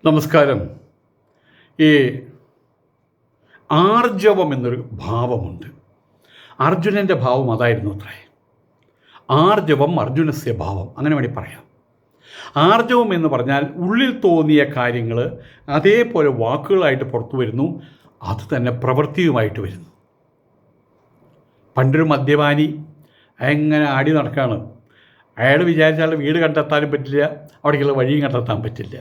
നമസ്കാരം. ഈ ആർജവം എന്നൊരു ഭാവമുണ്ട്. അർജുനൻ്റെ ഭാവം അതായിരുന്നു അത്രേ. ആർജവം അർജുനസ്യ ഭാവം, അങ്ങനെ വേണ്ടി പറയാം. ആർജവം എന്ന് പറഞ്ഞാൽ ഉള്ളിൽ തോന്നിയ കാര്യങ്ങൾ അതേപോലെ വാക്കുകളായിട്ട് പുറത്തു വരുന്നു, അത് തന്നെ പ്രവൃത്തിയുമായിട്ട് വരുന്നു. പണ്ടൊരു മദ്യപാനി എങ്ങനെ ആടി നടക്കുകയാണ്. അയാൾ വിചാരിച്ചാൽ വീട് കണ്ടെത്താനും പറ്റില്ല, അവിടേക്കുള്ള വഴിയും കണ്ടെത്താൻ പറ്റില്ല.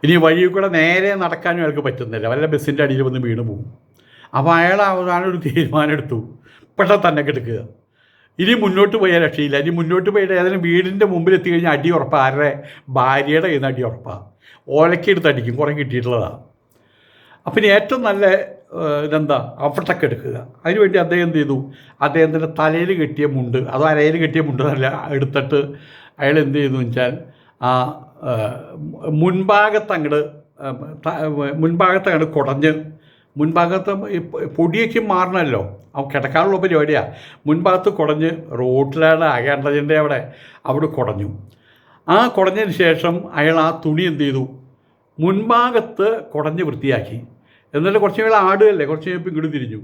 ഇനി വഴിയിൽ കൂടെ നേരെ നടക്കാനും അയാൾക്ക് പറ്റുന്നില്ല, വല്ല ബസ്സിൻ്റെ അടിയിൽ വന്ന് വീണ് പോകും. അപ്പോൾ അയാൾ അവസാനം ഒരു തീരുമാനം എടുത്തു, പെട്ടെന്ന് തന്നെ കിടക്കുക. ഇനി മുന്നോട്ട് പോയാൽ രക്ഷയില്ല. ഇനി മുന്നോട്ട് പോയിട്ട് ഏതെങ്കിലും വീടിൻ്റെ മുമ്പിൽ എത്തിക്കഴിഞ്ഞാൽ അടി ഉറപ്പാണ്. ആരുടെ? ഭാര്യയുടെ കയ്യിൽ നിന്ന് അടി ഉറപ്പാണ്. ഓലക്കെടുത്ത് അടിക്കും, കുറേ കിട്ടിയിട്ടുള്ളതാണ്. അപ്പം ഇനി ഏറ്റവും നല്ല ഇതെന്താ, അവിടൊക്കെ എടുക്കുക. അതിനുവേണ്ടി അദ്ദേഹം എന്ത് ചെയ്തു, അദ്ദേഹത്തിൻ്റെ തലയിൽ കെട്ടിയ മുണ്ട്, അതോ അരയിൽ കെട്ടിയ മുണ്ട് നല്ല എടുത്തിട്ട് അയാൾ എന്ത് ചെയ്തു വെച്ചാൽ ആ മുൻഭാഗത്തങ്ങട് കുടഞ്ഞ്, മുൻഭാഗത്ത് പൊടിയൊക്കെ മാറണമല്ലോ, അവ കിടക്കാനുള്ള പരിപാടിയാണ്. മുൻഭാഗത്ത് കുടഞ്ഞ് റോട്ടിലാണ് ആകേണ്ടതിൻ്റെ അവിടെ കുടഞ്ഞു. ആ കുടഞ്ഞതിന് ശേഷം അയാൾ ആ തുണി എന്ത് ചെയ്തു, മുൻഭാഗത്ത് കുടഞ്ഞ് വൃത്തിയാക്കി. എന്നിട്ട് കുറച്ച് നേരം ആടുകയല്ലേ, കുറച്ച് കഴിഞ്ഞപ്പോൾ ഇങ്ങോട്ട് തിരിഞ്ഞു.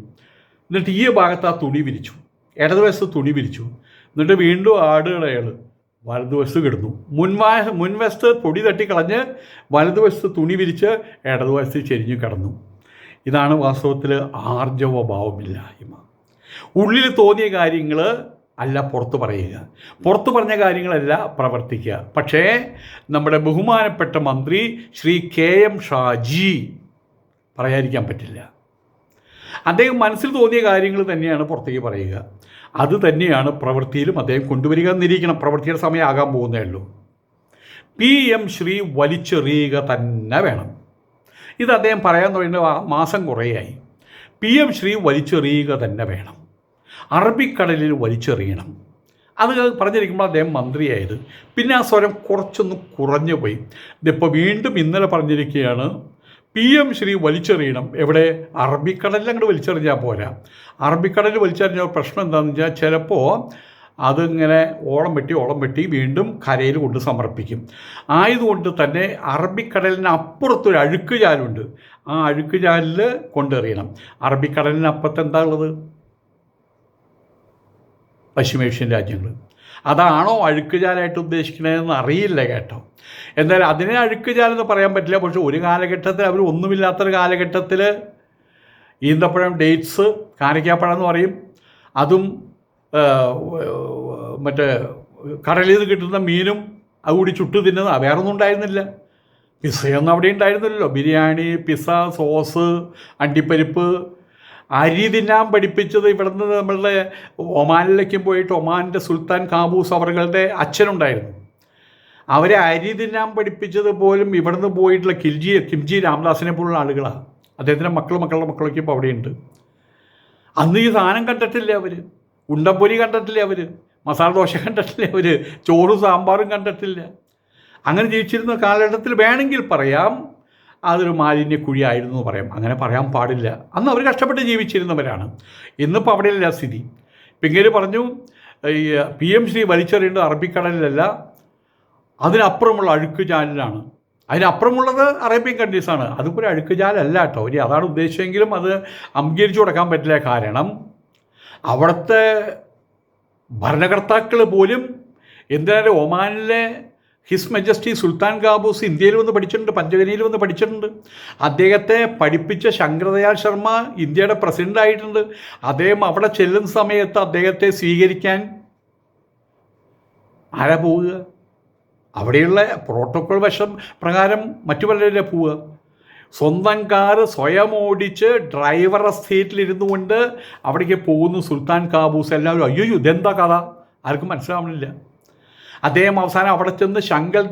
എന്നിട്ട് ഈ ഭാഗത്ത് ആ തുണി വിരിച്ചു, ഇടതുവശത്ത് തുണി വിരിച്ചു. എന്നിട്ട് വീണ്ടും ആടുകൾ അയാൾ വലതുവശത്ത് കിടന്നു. മുൻവശത്ത് പൊടി തട്ടിക്കളഞ്ഞ് വലതുവശത്ത് തുണി വിരിച്ച് ഇടതുവശത്ത് ചെരിഞ്ഞു കിടന്നു. ഇതാണ് വാസ്തവത്തിൽ ആർജവ ഭാവമില്ലായ്മ. ഉള്ളിൽ തോന്നിയ കാര്യങ്ങൾ അല്ല പുറത്ത് പറയുക, പുറത്ത് പറഞ്ഞ കാര്യങ്ങളല്ല പ്രവർത്തിക്കുക. പക്ഷേ നമ്മുടെ ബഹുമാനപ്പെട്ട മന്ത്രി ശ്രീ KM ഷാജി പറയാതിരിക്കാൻ പറ്റില്ല. അദ്ദേഹം മനസ്സിൽ തോന്നിയ കാര്യങ്ങൾ തന്നെയാണ് പുറത്തേക്ക് പറയുക. അത് തന്നെയാണ് പ്രവൃത്തിയിലും അദ്ദേഹം കൊണ്ടുവരിക എന്നിരിക്കണം. പ്രവൃത്തിയുടെ സമയമാകാൻ പോകുന്നേ ഉള്ളൂ. PM ശ്രീ വലിച്ചെറിയുക തന്നെ വേണം. ഇത് അദ്ദേഹം പറയാൻ തുടങ്ങിയ മാസം കുറേയായി. PM ശ്രീ വലിച്ചെറിയുക തന്നെ വേണം. അറബിക്കടലിൽ വലിച്ചെറിയണം. അത് പറഞ്ഞിരിക്കുമ്പോൾ അദ്ദേഹം മന്ത്രിയായത്. പിന്നെ ആ സ്വരം കുറച്ചൊന്ന് കുറഞ്ഞു പോയി. ഇതിപ്പോൾ വീണ്ടും ഇന്നലെ പറഞ്ഞിരിക്കുകയാണ്, PM ശ്രീ വലിച്ചെറിയണം. എവിടെ? അറബിക്കടലിൽ അങ്ങോട്ട് വലിച്ചെറിഞ്ഞാൽ പോരാ. അറബിക്കടലിൽ വലിച്ചെറിഞ്ഞ പ്രശ്നം എന്താണെന്ന് വെച്ചാൽ ചിലപ്പോൾ അതിങ്ങനെ ഓളം വെട്ടി വീണ്ടും കരയിൽ കൊണ്ട് സമർപ്പിക്കും. ആയതുകൊണ്ട് തന്നെ അറബിക്കടലിന് അപ്പുറത്തൊരു അഴുക്കുചാലുണ്ട്, ആ അഴുക്കുചാലിൽ കൊണ്ടെറിയണം. അറബിക്കടലിന് അപ്പുറത്ത് എന്താ ഉള്ളത്? പശ്ചിമേഷ്യൻ രാജ്യങ്ങൾ. അതാണോ അഴുക്കുചാലായിട്ട് ഉദ്ദേശിക്കണതെന്ന് അറിയില്ല കേട്ടോ. എന്തായാലും അതിനെ അഴുക്കുചാലെന്ന് പറയാൻ പറ്റില്ല. പക്ഷേ ഒരു കാലഘട്ടത്തിൽ അവർ ഒന്നുമില്ലാത്തൊരു കാലഘട്ടത്തിൽ ഈന്തപ്പഴം, ഡേറ്റ്സ്, കാരക്കാപ്പഴം എന്ന് പറയും, അതും മറ്റേ കടലിൽ നിന്ന് കിട്ടുന്ന മീനും അതുകൂടി ചുട്ടു തിന്നുന്ന, വേറെ ഒന്നും ഉണ്ടായിരുന്നില്ല. പിസ്സയൊന്നും അവിടെ ഉണ്ടായിരുന്നില്ലല്ലോ. ബിരിയാണി, പിസ്സ, സോസ്, അണ്ടിപ്പരിപ്പ്, അരി തിന്നാൻ പഠിപ്പിച്ചത് ഇവിടുന്ന് നമ്മളുടെ ഒമാനിലേക്കും പോയിട്ട് ഒമാനിൻ്റെ സുൽത്താൻ കാബൂസ് അവരുടെ അച്ഛനുണ്ടായിരുന്നു. അവരെ അരി തിന്നാൻ പഠിപ്പിച്ചത് പോലും ഇവിടുന്ന് പോയിട്ടുള്ള കിംജി രാംദാസിനെ പോലുള്ള ആളുകളാണ്. അദ്ദേഹത്തിൻ്റെ മക്കളുടെ മക്കളൊക്കെ ഇപ്പോൾ അവിടെയുണ്ട്. അന്ന് ഈ സാധനം കണ്ടിട്ടില്ല അവർ. ഉണ്ടപ്പൊരി കണ്ടിട്ടില്ല അവർ. മസാല ദോശ കണ്ടിട്ടില്ല അവർ. ചോറും സാമ്പാറും കണ്ടിട്ടില്ല. അങ്ങനെ ജീവിച്ചിരുന്ന കാലഘട്ടത്തിൽ വേണമെങ്കിൽ പറയാം അതൊരു മാലിന്യക്കുഴിയായിരുന്നു എന്ന് പറയാം. അങ്ങനെ പറയാൻ പാടില്ല. അന്ന് അവർ കഷ്ടപ്പെട്ട് ജീവിച്ചിരുന്നവരാണ്. ഇന്നിപ്പോൾ അവിടെയല്ല സ്ഥിതി. പിന്നീട് പറഞ്ഞു, ഈ PM ശ്രീ വലിച്ചെറിയേണ്ടത് അറബിക്കടലിലല്ല, അതിനപ്പുറമുള്ള അഴുക്കുചാലിലാണ്. അതിനപ്പുറമുള്ളത് അറേബ്യൻ കൺട്രീസാണ്. അതുപോലെ അഴുക്കുചാലല്ല കേട്ടോ. ഇനി അതാണ് ഉദ്ദേശിച്ചെങ്കിലും അത് അംഗീകരിച്ചു കൊടുക്കാൻ പറ്റില്ല. കാരണം അവിടുത്തെ ഭരണകർത്താക്കൾ പോലും എന്തിനാലും ഒമാനിലെ ഹിസ് മജസ്റ്റി സുൽത്താൻ കാബൂസ് ഇന്ത്യയിൽ വന്ന് പഠിച്ചിട്ടുണ്ട്, പഞ്ചഗനിയിൽ വന്ന് പഠിച്ചിട്ടുണ്ട്. അദ്ദേഹത്തെ പഠിപ്പിച്ച ശങ്കർദയാൽ ശർമ്മ ഇന്ത്യയുടെ പ്രസിഡൻ്റ് ആയിട്ടുണ്ട്. അദ്ദേഹം അവിടെ ചെല്ലുന്ന സമയത്ത് അദ്ദേഹത്തെ സ്വീകരിക്കാൻ ആരാ പോവുക? അവിടെയുള്ള പ്രോട്ടോക്കോൾ വശം പ്രകാരം മറ്റു പലരല്ലേ പോവുക. സ്വന്തം കാറ് സ്വയം ഓടിച്ച് ഡ്രൈവറുടെ സീറ്റിലിരുന്നു കൊണ്ട് അവിടേക്ക് പോകുന്നു സുൽത്താൻ കാബൂസ്. എല്ലാവരും അയ്യോ ഇതെന്താ കഥ, ആർക്കും മനസ്സിലാവണില്ല. അദ്ദേഹം അവസാനം അവിടെ ചെന്ന് ശങ്കൽ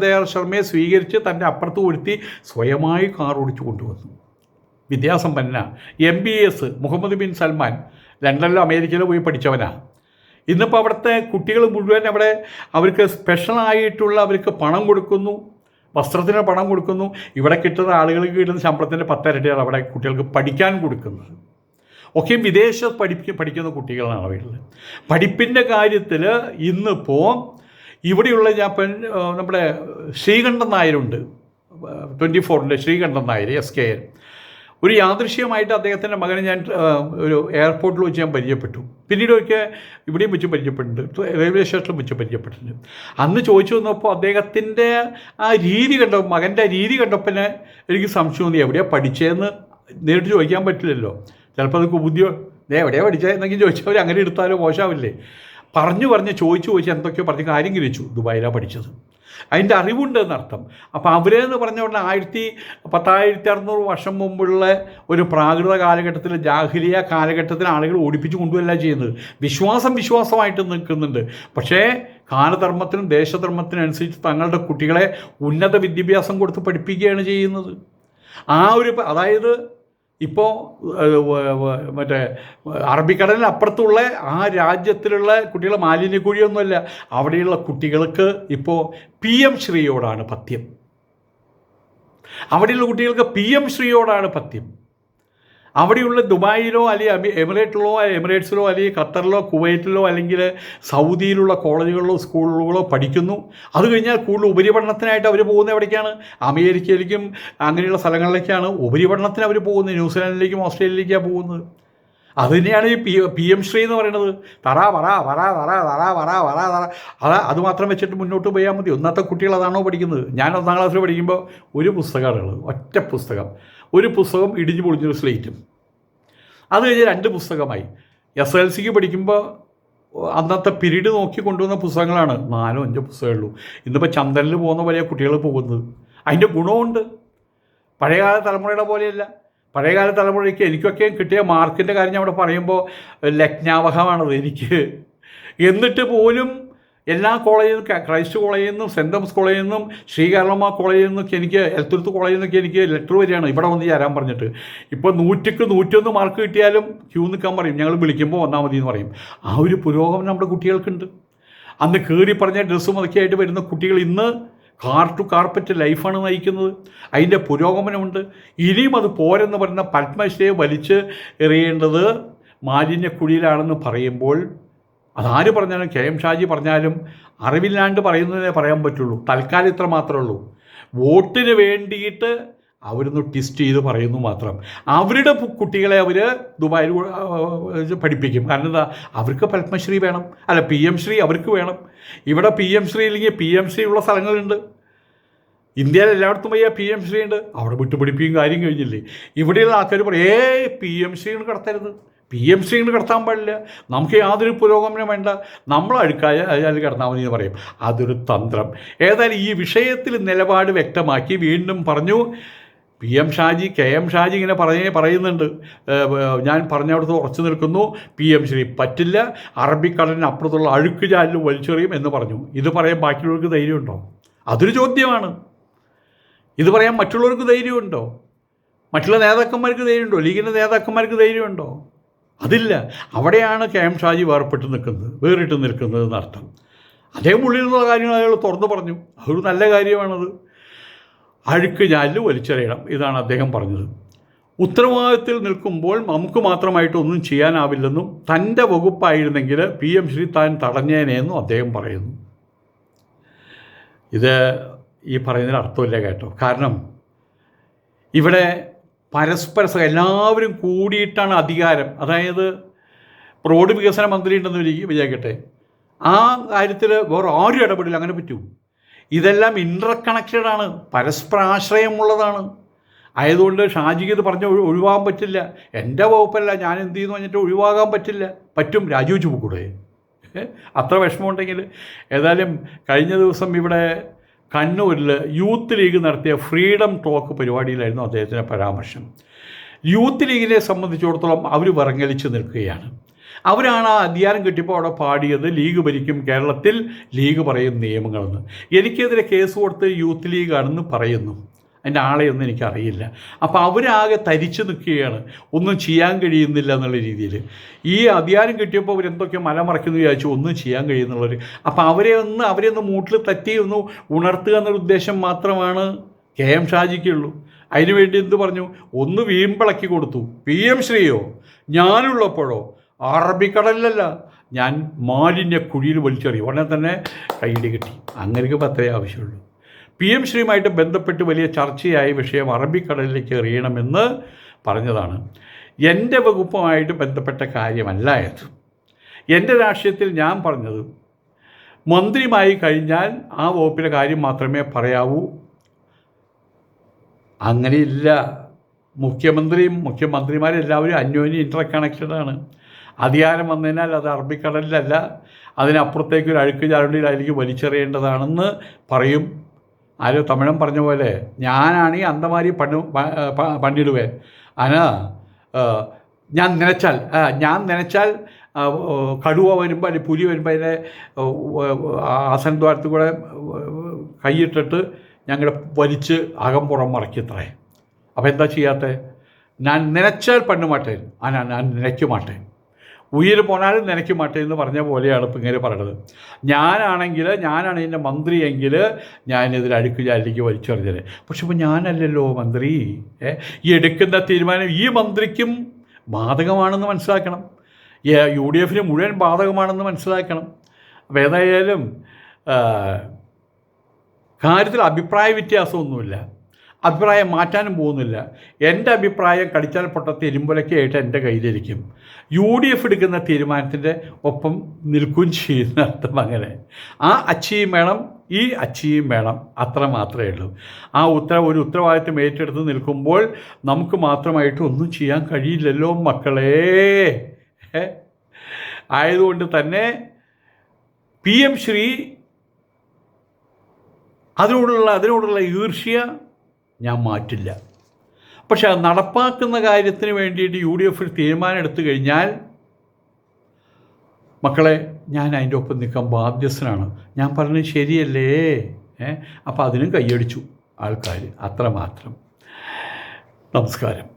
ദയാൽ ശർമ്മയെ സ്വീകരിച്ച് തൻ്റെ അപ്പുറത്ത് കൊടുത്തി സ്വയമായി കാർ ഓടിച്ചു കൊണ്ടുവന്നു. വിദ്യാസമ്പന്ന MBS മുഹമ്മദ് ബിൻ സൽമാൻ ലണ്ടനിലോ അമേരിക്കയിലോ പോയി പഠിച്ചവനാണ്. ഇന്നിപ്പോൾ അവിടുത്തെ കുട്ടികൾ മുഴുവൻ അവിടെ അവർക്ക് സ്പെഷ്യലായിട്ടുള്ള അവർക്ക് പണം കൊടുക്കുന്നു, വസ്ത്രത്തിന് പണം കൊടുക്കുന്നു. ഇവിടെ കിട്ടുന്ന ആളുകൾക്ക് കിട്ടുന്ന ശമ്പളത്തിൻ്റെ 10 ഇരട്ടിയാണ് അവിടെ കുട്ടികൾക്ക് പഠിക്കാൻ കൊടുക്കുന്നത്. ഒക്കെ വിദേശത്ത് പഠിക്കുന്ന കുട്ടികളാണ് അവരിൽ. പഠിപ്പിൻ്റെ കാര്യത്തിൽ ഇന്നിപ്പോൾ ഇവിടെയുള്ള ഞാൻ നമ്മുടെ ശ്രീകണ്ഠൻ നായരുണ്ട്, 24-ൻ്റെ ശ്രീകണ്ഠൻ നായർ SKN. ഒരു യാദൃശ്യമായിട്ട് അദ്ദേഹത്തിൻ്റെ മകനെ ഞാൻ ഒരു എയർപോർട്ടിൽ വെച്ച് ഞാൻ പരിചയപ്പെട്ടു. പിന്നീട് ഒക്കെ ഇവിടെയും വെച്ച് പരിചയപ്പെട്ടിട്ടുണ്ട്, റെയിൽവേ സ്റ്റേഷനിലും വെച്ച് പരിചയപ്പെട്ടിട്ടുണ്ട്. അന്ന് ചോദിച്ചു വന്നപ്പോൾ അദ്ദേഹത്തിൻ്റെ ആ രീതി കണ്ടപ്പോൾ, മകൻ്റെ രീതി കണ്ടപ്പോൾ എനിക്ക് സംശയം തോന്നി, എവിടെയാണ് പഠിച്ചതെന്ന് നേരിട്ട് ചോദിക്കാൻ പറ്റില്ലല്ലോ. ചിലപ്പോൾ അത് ബുദ്ധിയോ എവിടെയാണ് പഠിച്ചത് എന്നൊക്കെ ചോദിച്ചാൽ അവർ അങ്ങനെ എടുത്താലോ മോശമാവില്ലേ. പറഞ്ഞ് ചോദിച്ച് എന്തൊക്കെയോ പറഞ്ഞ് കാര്യം ഗ്രഹിച്ചു. ദുബായിലാണ് പഠിച്ചത്, അതിൻ്റെ അറിവുണ്ട് എന്നർത്ഥം. അപ്പോൾ അവരെന്ന് പറഞ്ഞ ഉടനെ 1600 വർഷം മുമ്പുള്ള ഒരു പ്രാകൃത കാലഘട്ടത്തിൽ, ജാഹിലിയ കാലഘട്ടത്തിൽ ആളുകൾ ഓടിപ്പിച്ച് കൊണ്ടുവല്ല ചെയ്യുന്നത്. വിശ്വാസമായിട്ട് നിൽക്കുന്നുണ്ട്. പക്ഷേ കാലധർമ്മത്തിനും ദേശധർമ്മത്തിനും അനുസരിച്ച് തങ്ങളുടെ കുട്ടികളെ ഉന്നത വിദ്യാഭ്യാസം കൊടുത്ത് പഠിപ്പിക്കുകയാണ് ചെയ്യുന്നത്. അതായത് ഇപ്പോൾ മറ്റേ അറബിക്കടലിന് അപ്പുറത്തുള്ള ആ രാജ്യത്തിലുള്ള കുട്ടികളെ മാലിന്യക്കുഴിയൊന്നുമല്ല, അവിടെയുള്ള കുട്ടികൾക്ക് ഇപ്പോൾ PM ശ്രീയോടാണ് പഥ്യം. അവിടെയുള്ള കുട്ടികൾക്ക് PM ശ്രീയോടാണ് പഥ്യം. അവിടെയുള്ള ദുബായിലോ അല്ലെങ്കിൽ എമിറേറ്റ്സിലോ അല്ലെങ്കിൽ ഖത്തറിലോ കുവൈറ്റിലോ അല്ലെങ്കിൽ സൗദിയിലുള്ള കോളേജുകളിലോ സ്കൂളുകളോ പഠിക്കുന്നു. അത് കഴിഞ്ഞാൽ കൂടുതൽ ഉപരിപഠനത്തിനായിട്ട് അവർ പോകുന്നത് എവിടേക്കാണ്? അമേരിക്കയിലേക്കും അങ്ങനെയുള്ള സ്ഥലങ്ങളിലേക്കാണ് ഉപരിപഠനത്തിന് അവർ പോകുന്നത്. ന്യൂസിലാൻഡിലേക്കും ഓസ്ട്രേലിയയിലേക്കാണ് പോകുന്നത്. അത് തന്നെയാണ് ഈ PM ശ്രീ എന്ന് പറയുന്നത്. അത് മാത്രം വെച്ചിട്ട് മുന്നോട്ട് പോയാൽ മതി. ഒന്നത്തെ കുട്ടികൾ അതാണോ പഠിക്കുന്നത്? ഞാൻ 1ാം ക്ലാസ്സിൽ പഠിക്കുമ്പോൾ ഒരു പുസ്തകമാണ്, ഒറ്റ പുസ്തകം. ഒരു പുസ്തകം ഇടിഞ്ഞു പൊളിഞ്ഞൊരു സ്ലേറ്റും. അത് കഴിഞ്ഞ് 2 പുസ്തകമായി. SLCക്ക് പഠിക്കുമ്പോൾ അന്നത്തെ പീരീഡ് നോക്കി കൊണ്ടുവന്ന പുസ്തകങ്ങളാണ് 4 5 പുസ്തകമുള്ളൂ. ഇന്നിപ്പോൾ ചന്ദ്രനിൽ പോകുന്ന പോലെ കുട്ടികൾ പോകുന്നത്. അതിൻ്റെ ഗുണമുണ്ട്. പഴയകാല തലമുറയുടെ പോലെയല്ല. പഴയകാല തലമുറയ്ക്ക് എനിക്കൊക്കെ കിട്ടിയ മാർക്കിൻ്റെ കാര്യം ഞാൻ അവിടെ പറയുമ്പോൾ ലജ്ഞാവഹമാണത് എനിക്ക്. എന്നിട്ട് പോലും എല്ലാ കോളേജിൽ നിന്നും, ക്രൈസ്റ്റ് കോളേജിൽ നിന്നും, സെൻറ് തോമസ് കോളേജിൽ നിന്നും, ശ്രീകാരണമ്മ കോളേജിൽ നിന്നൊക്കെ എനിക്ക്, എലത്തുരുത്ത് കോളേജിൽ നിന്നൊക്കെ എനിക്ക് ലെറ്റർ വരികയാണ് ഇവിടെ വന്ന് ചേരാൻ പറഞ്ഞിട്ട്. ഇപ്പോൾ 100ക്ക് 101 മാർക്ക് കിട്ടിയാലും ക്യൂ നിൽക്കാൻ പറയും. ഞങ്ങൾ വിളിക്കുമ്പോൾ വന്നാൽ മതി എന്ന് പറയും. ആ ഒരു പുരോഗമനം നമ്മുടെ കുട്ടികൾക്കുണ്ട്. അന്ന് കയറി പറഞ്ഞ ഡ്രസ്സും അതൊക്കെ ആയിട്ട് വരുന്ന കുട്ടികൾ ഇന്ന് കാർ ടു കാർപ്പറ്റ് ലൈഫാണ് നയിക്കുന്നത്. അതിൻ്റെ പുരോഗമനമുണ്ട്. ഇനിയും അത് പോരെന്ന് പറയുന്ന പത്മശ്രീയെ വലിച്ച് എറിയേണ്ടത് മാലിന്യക്കുഴിയിലാണെന്ന് പറയുമ്പോൾ അതാര് പറഞ്ഞാലും, KM ഷാജി പറഞ്ഞാലും അറിവില്ലാണ്ട് പറയുന്നതേ പറയാൻ പറ്റുള്ളൂ. തൽക്കാലം ഇത്ര മാത്രമേ ഉള്ളൂ. വോട്ടിന് വേണ്ടിയിട്ട് അവരൊന്ന് ട്വിസ്റ്റ് ചെയ്ത് പറയുന്നു മാത്രം. അവരുടെ കുട്ടികളെ അവർ ദുബായിൽ പഠിപ്പിക്കും. കാരണം എന്താ? അവർക്ക് പത്മശ്രീ വേണം, അല്ല PM ശ്രീ അവർക്ക് വേണം. ഇവിടെ PM ശ്രീ ഇല്ലെങ്കിൽ PM ശ്രീ ഉള്ള സ്ഥലങ്ങളുണ്ട്. ഇന്ത്യയിൽ എല്ലായിടത്തും പോയാൽ PM ശ്രീ ഉണ്ട്. അവിടെ വിട്ടു പഠിപ്പിക്കും, കാര്യം കഴിഞ്ഞില്ലേ. ഇവിടെയുള്ള ആൾക്കാർ പറയും PM ശ്രീ കടത്തരുത്, PM ശ്രീ കടത്താൻ പാടില്ല, നമുക്ക് യാതൊരു പുരോഗമനം വേണ്ട, നമ്മൾ അഴുക്കായ അതിൽ കിടന്നാൽ മതി എന്ന് പറയും. അതൊരു തന്ത്രം. ഏതായാലും ഈ വിഷയത്തിൽ നിലപാട് വ്യക്തമാക്കി വീണ്ടും പറഞ്ഞു. PM ഷാജി, KM ഷാജി ഇങ്ങനെ പറയുന്നുണ്ട്, ഞാൻ പറഞ്ഞവിടുത്ത് ഉറച്ചു നിൽക്കുന്നു, PM ശ്രീ പറ്റില്ല, അറബിക്കടലിന് അപ്പുറത്തുള്ള അഴുക്ക് ചാലിൽ വലിച്ചെറിയും എന്ന് പറഞ്ഞു. ഇത് പറയാൻ ബാക്കിയുള്ളവർക്ക് ധൈര്യമുണ്ടോ? അതൊരു ചോദ്യമാണ്. ഇത് പറയാൻ മറ്റുള്ളവർക്ക് ധൈര്യമുണ്ടോ? മറ്റുള്ള നേതാക്കന്മാർക്ക് ധൈര്യമുണ്ടോ? ലീഗിൻ്റെ നേതാക്കന്മാർക്ക് ധൈര്യമുണ്ടോ? അതില്ല. അവിടെയാണ് KM ഷാജി വേറിട്ട് നിൽക്കുന്നത് എന്നർത്ഥം. അദ്ദേഹം ഉള്ളിൽ നിന്നുള്ള കാര്യങ്ങൾ അയാൾ തുറന്നു പറഞ്ഞു. അതൊരു നല്ല കാര്യമാണത്. അഴുക്ക് ചാലിൽ വലിച്ചെറിയണം, ഇതാണ് അദ്ദേഹം പറഞ്ഞത്. ഉത്തരവാദിത്തത്തിൽ നിൽക്കുമ്പോൾ നമുക്ക് മാത്രമായിട്ട് ഒന്നും ചെയ്യാനാവില്ലെന്നും തൻ്റെ വകുപ്പായിരുന്നെങ്കിൽ PM ശ്രീ താൻ തടഞ്ഞേനെന്നും അദ്ദേഹം പറയുന്നു. ഇത് ഈ പറയുന്നതിന് അർത്ഥമില്ല കേട്ടോ. കാരണം ഇവിടെ പരസ്പരം എല്ലാവരും കൂടിയിട്ടാണ് അധികാരം. അതായത് റോഡ് വികസന മന്ത്രി ഉണ്ടെന്ന് വിചാരിക്കട്ടെ, ആ കാര്യത്തിൽ വേറെ ആരും ഇടപെടില്ല. അങ്ങനെ പറ്റൂ? ഇതെല്ലാം ഇൻ്റർ കണക്റ്റഡാണ്, പരസ്പരാശ്രയമുള്ളതാണ്. ആയതുകൊണ്ട് ഷാജിക്ക് ഇത് പറഞ്ഞ് ഒഴിവാകാൻ പറ്റില്ല. എൻ്റെ വകുപ്പല്ല, ഞാൻ എന്ത് ചെയ്യുന്നു പറഞ്ഞിട്ട് ഒഴിവാകാൻ പറ്റില്ല. പറ്റും, രാജിവെച്ച് പോക്കൂടെ? അത്ര വിഷമമുണ്ടെങ്കിൽ. ഏതായാലും കഴിഞ്ഞ ദിവസം ഇവിടെ കണ്ണൂരിൽ യൂത്ത് ലീഗ് നടത്തിയ ഫ്രീഡം ടോക്ക് പരിപാടിയിലായിരുന്നു അദ്ദേഹത്തിൻ്റെ പരാമർശം. യൂത്ത് ലീഗിനെ സംബന്ധിച്ചിടത്തോളം അവർ വിറങ്ങലിച്ച് നിൽക്കുകയാണ്. അവരാണ് ആ അധികാരം കിട്ടിയപ്പോൾ അവിടെ പാടിയത് ലീഗ് ഭരിക്കും കേരളത്തിൽ, ലീഗ് പറയും നിയമങ്ങളെന്ന്. എനിക്കെതിരെ കേസ് കൊടുത്ത് യൂത്ത് ലീഗാണെന്ന് പറയുന്നു. അതിൻ്റെ ആളെയൊന്നും എനിക്കറിയില്ല. അപ്പോൾ അവരാകെ തരിച്ചു നിൽക്കുകയാണ്, ഒന്നും ചെയ്യാൻ കഴിയുന്നില്ല എന്നുള്ള രീതിയിൽ. ഈ അധികാരം കിട്ടിയപ്പോൾ അവരെന്തൊക്കെ മലമറയ്ക്കുന്നു വിചാരിച്ചു, ഒന്നും ചെയ്യാൻ കഴിയുന്നുള്ളവർ. അപ്പോൾ അവരെ ഒന്ന് മൂട്ടിൽ തട്ടി ഒന്ന് ഉണർത്തുക എന്നൊരു ഉദ്ദേശം മാത്രമാണ് KM ഷാജിക്കുള്ളൂ. അതിനുവേണ്ടി എന്ത് പറഞ്ഞു? ഒന്ന് വീമ്പിളക്കി കൊടുത്തു. PM ശ്രീയോ ഞാനുള്ളപ്പോഴോ അറബിക്കടലിലല്ല, ഞാൻ മാലിന്യ കുഴിയിൽ വലിച്ചെറിയും. ഉടനെ തന്നെ കൈയിടി കിട്ടി. അങ്ങനെയൊക്കെ പത്രേ ആവശ്യമുള്ളൂ. PM ശ്രീയുമായിട്ട് ബന്ധപ്പെട്ട് വലിയ ചർച്ചയായ വിഷയം അറബിക്കടലിലേക്ക് എറിയണമെന്ന് പറഞ്ഞതാണ്. എൻ്റെ വകുപ്പുമായിട്ട് ബന്ധപ്പെട്ട കാര്യമല്ല ഇത്. എൻ്റെ രാഷ്ട്രീയത്തിൽ ഞാൻ പറഞ്ഞത് മന്ത്രിയുമായി കഴിഞ്ഞാൽ ആ വകുപ്പിലെ കാര്യം മാത്രമേ പറയാവൂ. അങ്ങനെയില്ല. മുഖ്യമന്ത്രിമാരെല്ലാവരും അന്യോന്യം ഇൻ്റർ കണക്റ്റഡാണ്. അധികാരം വന്നതിനാൽ അത് അറബിക്കടലിലല്ല, അതിനപ്പുറത്തേക്ക് ഒരു അഴുക്ക് ചാലുണ്ടിയിലായിരിക്കും വലിച്ചെറിയേണ്ടതാണെന്ന് പറയും. ആരോ തമിഴൻ പറഞ്ഞ പോലെ ഞാനാണെങ്കിൽ അന്തമാരി പണിടുവേൻ ഞാൻ നനച്ചാൽ കടുവ വരുമ്പോൾ അല്ലെങ്കിൽ പുലി വരുമ്പോൾ അതിനെ ആസനദ്വാരത്തിൽ കൂടെ കൈയിട്ടിട്ട് ഞങ്ങളുടെ വലിച്ച് അകംപുറം മറക്കിത്രേ. അപ്പോൾ എന്താ ചെയ്യാത്തത്? ഞാൻ നനച്ചാൽ പണ്ണു മാട്ടേൻ, ഞാൻ നനയ്ക്കു മാട്ടേൻ, ഉയിർ പോനാലും നനയ്ക്കു മാട്ടേൻ എന്ന് പറഞ്ഞ പോലെയാണ് ഇപ്പം ഇങ്ങനെ പറയണത്. ഞാനാണ് ഇതിൻ്റെ മന്ത്രിയെങ്കിൽ ഞാനിതിൽ അഴുക്ക് ചാലിലേക്ക് വലിച്ചെറിഞ്ഞത്. പക്ഷെ ഇപ്പോൾ ഞാനല്ലല്ലോ മന്ത്രി. ഈ എടുക്കുന്ന തീരുമാനം ഈ മന്ത്രിക്കും ബാധകമാണെന്ന് മനസ്സിലാക്കണം. UDF മുഴുവൻ ബാധകമാണെന്ന് മനസ്സിലാക്കണം. അപ്പോൾ ഏതായാലും കാര്യത്തിൽ അഭിപ്രായ വ്യത്യാസമൊന്നുമില്ല, അഭിപ്രായം മാറ്റാനും പോകുന്നില്ല. എൻ്റെ അഭിപ്രായം കടിച്ചാൽ പൊട്ടത്തെ ഇരുമ്പൊലക്കായിട്ട് എൻ്റെ കയ്യിലിരിക്കും. UDF എടുക്കുന്ന തീരുമാനത്തിൻ്റെ ഒപ്പം നിൽക്കുകയും ചെയ്യുന്ന അർത്ഥം അങ്ങനെ. ആ അച്ചിയും വേണം, ഈ അച്ചിയും വേണം, അത്ര മാത്രമേ ഉള്ളൂ. ഒരു ഉത്തരവാദിത്വം ഏറ്റെടുത്ത് നിൽക്കുമ്പോൾ നമുക്ക് മാത്രമായിട്ട് ഒന്നും ചെയ്യാൻ കഴിയില്ലല്ലോ മക്കളെ. ആയതുകൊണ്ട് തന്നെ PM ശ്രീ അതിനോടുള്ള ഈർഷ്യ ഞാൻ മാറ്റില്ല. പക്ഷെ അത് നടപ്പാക്കുന്ന കാര്യത്തിന് വേണ്ടിയിട്ട് UDF തീരുമാനം എടുത്തു കഴിഞ്ഞാൽ മക്കളെ ഞാൻ അതിൻ്റെ ഒപ്പം നിൽക്കാൻ ബാധ്യസ്ഥനാണ്. ഞാൻ പറഞ്ഞത് ശരിയല്ലേ? അപ്പോൾ അതിനും കൈയടിച്ചു ആൾക്കാർ, അത്രമാത്രം. നമസ്കാരം.